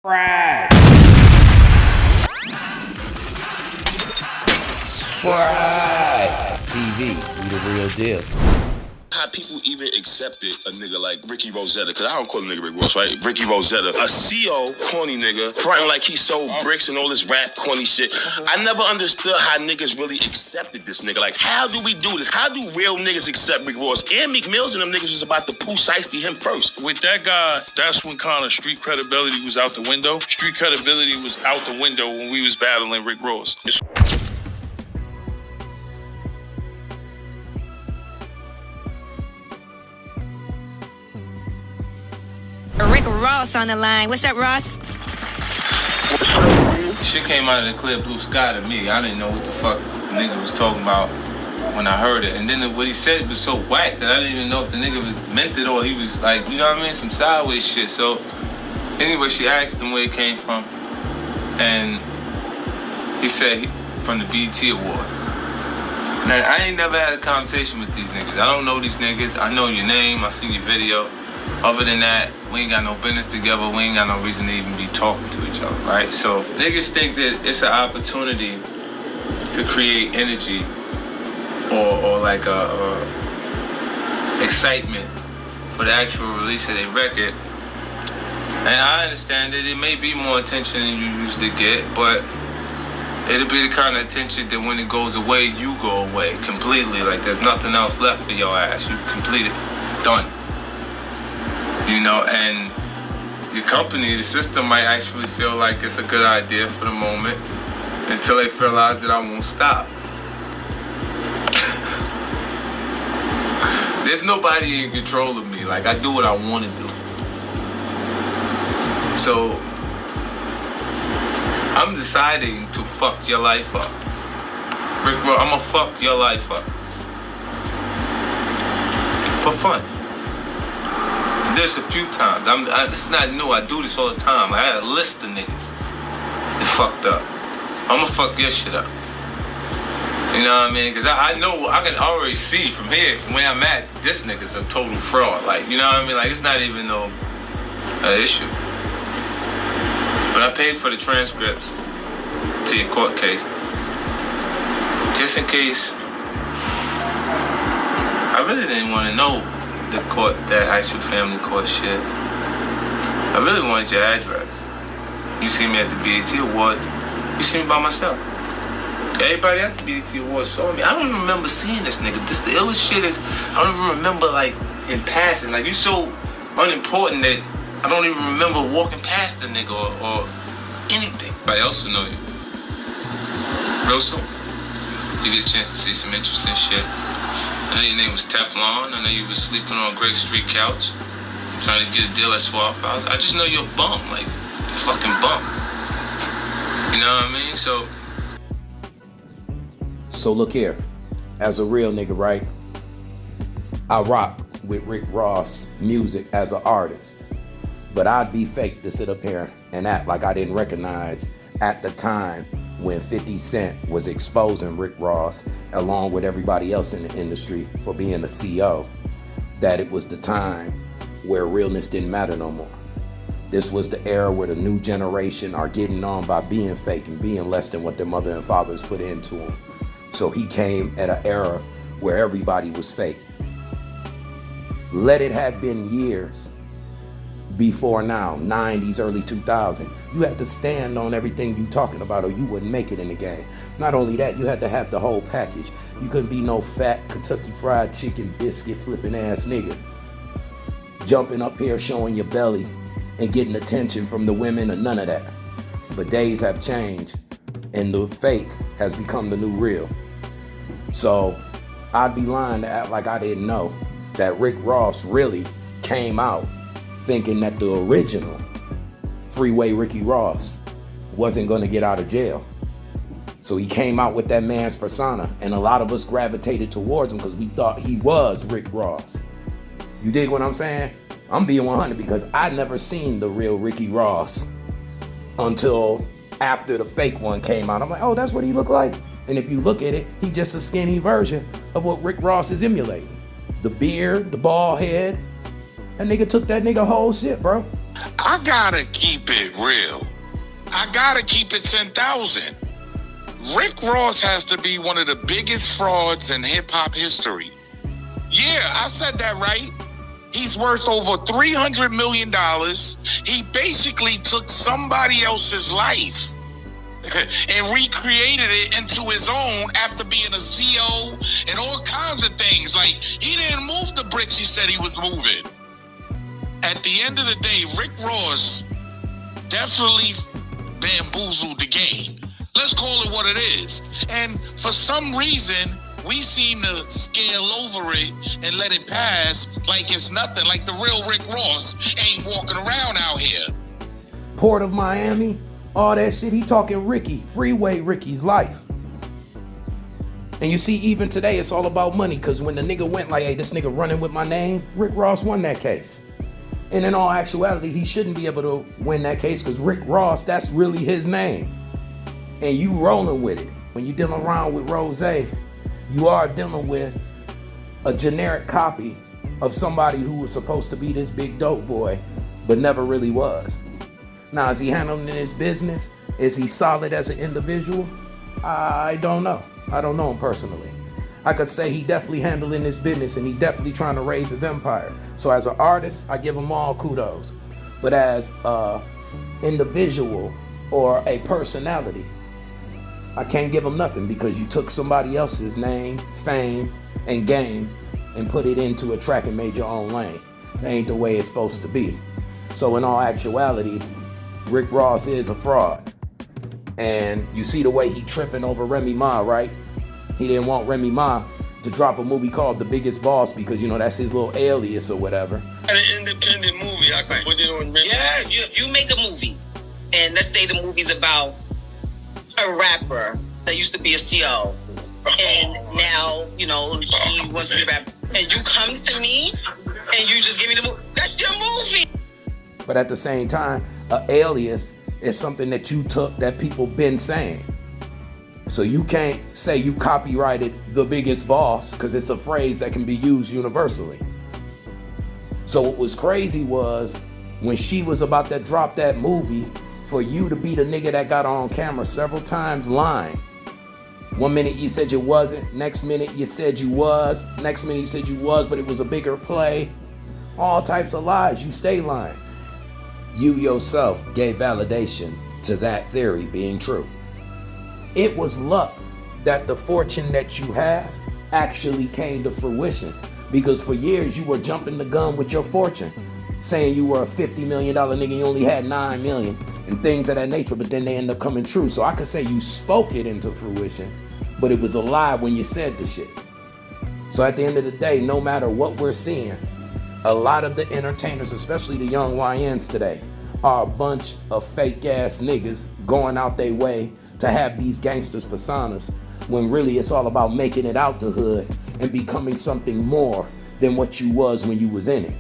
Fried TV, we the real deal. How people even accepted a nigga like Ricky Rosetta, because I don't call him nigga Rick Ross, right? Ricky Rosetta, a CO corny nigga, fronting like he sold bricks and all this rap corny shit. I never understood how niggas really accepted this nigga. Like, how do we do this? How do real niggas accept Rick Ross? And Meek Mills and them niggas was about to Pooh Shiesty him first. With that guy, that's when kind of street credibility was out the window. Street credibility was out the window when we was battling Rick Ross. Rick Ross on the line. What's up, Ross? Shit came out of the clear blue sky to me. I didn't know what the fuck the nigga was talking about when I heard it. And then what he said was so whack that I didn't even know if the nigga was meant it or he was like, you know what I mean? Some sideways shit. So anyway, she asked him where it came from. And he said from the BT Awards. Now, I ain't never had a conversation with these niggas. I don't know these niggas. I know your name. I seen your video. Other than that, we ain't got no business together. We ain't got no reason to even be talking to each other, right? So niggas think that it's an opportunity to create energy or like a excitement for the actual release of their record. And I understand that it may be more attention than you usually get, but it'll be the kind of attention that when it goes away, you go away completely. Like there's nothing else left for your ass. You completed, done. You know, and your company, the system might actually feel like it's a good idea for the moment until they realize that I won't stop. There's nobody in control of me. Like, I do what I want to do. So, I'm deciding to fuck your life up. Rick, I'm gonna fuck your life up. For fun. This a few times. This is not new. I do this all the time. I had a list of niggas that fucked up. I'm gonna fuck your shit up. You know what I mean? Because I know, I can already see from here, from where I'm at, this nigga's a total fraud. Like, you know what I mean? Like, it's not even no issue. But I paid for the transcripts to your court case. Just in case. I really didn't want to know the court, that actual family court shit. I really wanted your address. You see me at the BET Awards. You see me by myself. Everybody at the BET Awards saw me. I don't even remember seeing this nigga. This the illest shit is, I don't even remember like in passing. Like you so unimportant that I don't even remember walking past the nigga or anything. Everybody else will know you. Real soon. You get a chance to see some interesting shit. I know your name was Teflon. I know you was sleeping on Great Street couch, trying to get a deal at Swap House. I just know you're a bum, like a fucking bum. You know what I mean? So look here, as a real nigga, right? I rock with Rick Ross music as an artist, but I'd be fake to sit up here and act like I didn't recognize at the time when 50 Cent was exposing Rick Ross along with everybody else in the industry for being a CO, that it was the time where realness didn't matter no more. This was the era where the new generation are getting on by being fake and being less than what their mother and fathers put into them. So he came at an era where everybody was fake. Let it have been years before now, 90s, early 2000s, you had to stand on everything you talking about or you wouldn't make it in the game. Not only that, you had to have the whole package. You couldn't be no fat Kentucky Fried Chicken biscuit flipping ass nigga jumping up here showing your belly and getting attention from the women or none of that. But days have changed and the fake has become the new real. So I'd be lying to act like I didn't know that Rick Ross really came out thinking that the original Freeway Ricky Ross wasn't gonna get out of jail. So he came out with that man's persona, and a lot of us gravitated towards him because we thought he was Rick Ross. You dig what I'm saying? I'm being 100 because I never seen the real Ricky Ross until after the fake one came out. I'm like, oh, that's what he looked like. And if you look at it, he's just a skinny version of what Rick Ross is emulating. The beard, the bald head. That nigga took that nigga whole shit, bro. I I gotta keep it real. I gotta keep it 10,000. Rick Ross has to be one of the biggest frauds in hip-hop history. Yeah, I said that right. He's worth over $300 million. He basically took somebody else's life and recreated it into his own after being a CO and all kinds of things. Like, he didn't move the bricks he said he was moving. At the end of the day, Rick Ross definitely bamboozled the game. Let's call it what it is. And for some reason, we seem to scale over it and let it pass like it's nothing, like the real Rick Ross ain't walking around out here. Port of Miami, all that shit, he talking Ricky, Freeway Ricky's life. And you see, even today, it's all about money, because when the nigga went like, hey, this nigga running with my name, Rick Ross won that case. And in all actuality, he shouldn't be able to win that case, because Rick Ross, that's really his name. And you rolling with it. When you dealing around with Rose, you are dealing with a generic copy of somebody who was supposed to be this big dope boy, but never really was. Now, is he handling his business? Is he solid as an individual? I don't know. I don't know him personally. I could say he definitely handling his business and he definitely trying to raise his empire. So as an artist, I give him all kudos. But as an individual or a personality, I can't give him nothing, because you took somebody else's name, fame, and game and put it into a track and made your own lane. That ain't the way it's supposed to be. So in all actuality, Rick Ross is a fraud. And you see the way he tripping over Remy Ma, right? He didn't want Remy Ma to drop a movie called The Biggest Boss because, you know, that's his little alias or whatever. An independent movie, I can put it on Remy. Yes, you make a movie, and let's say the movie's about a rapper that used to be a CO, and now, you know, he wants to be a rapper, and you come to me and you just give me the movie. That's your movie. But at the same time, an alias is something that you took that people been saying. So you can't say you copyrighted The Biggest Boss, because it's a phrase that can be used universally. So what was crazy was when she was about to drop that movie, for you to be the nigga that got on camera several times lying. One minute you said you wasn't, next minute you said you was, next minute you said you was, but it was a bigger play. All types of lies, you stay lying. You yourself gave validation to that theory being true. It was luck that the fortune that you have actually came to fruition, because for years you were jumping the gun with your fortune, saying you were a $50 million nigga, you only had $9 million. And things of that nature, but then they end up coming true. So I could say you spoke it into fruition, but it was a lie when you said the shit. So at the end of the day, no matter what we're seeing, a lot of the entertainers, especially the young YNs today, are a bunch of fake ass niggas going out their way to have these gangsters personas, when really it's all about making it out the hood and becoming something more than what you was when you was in it.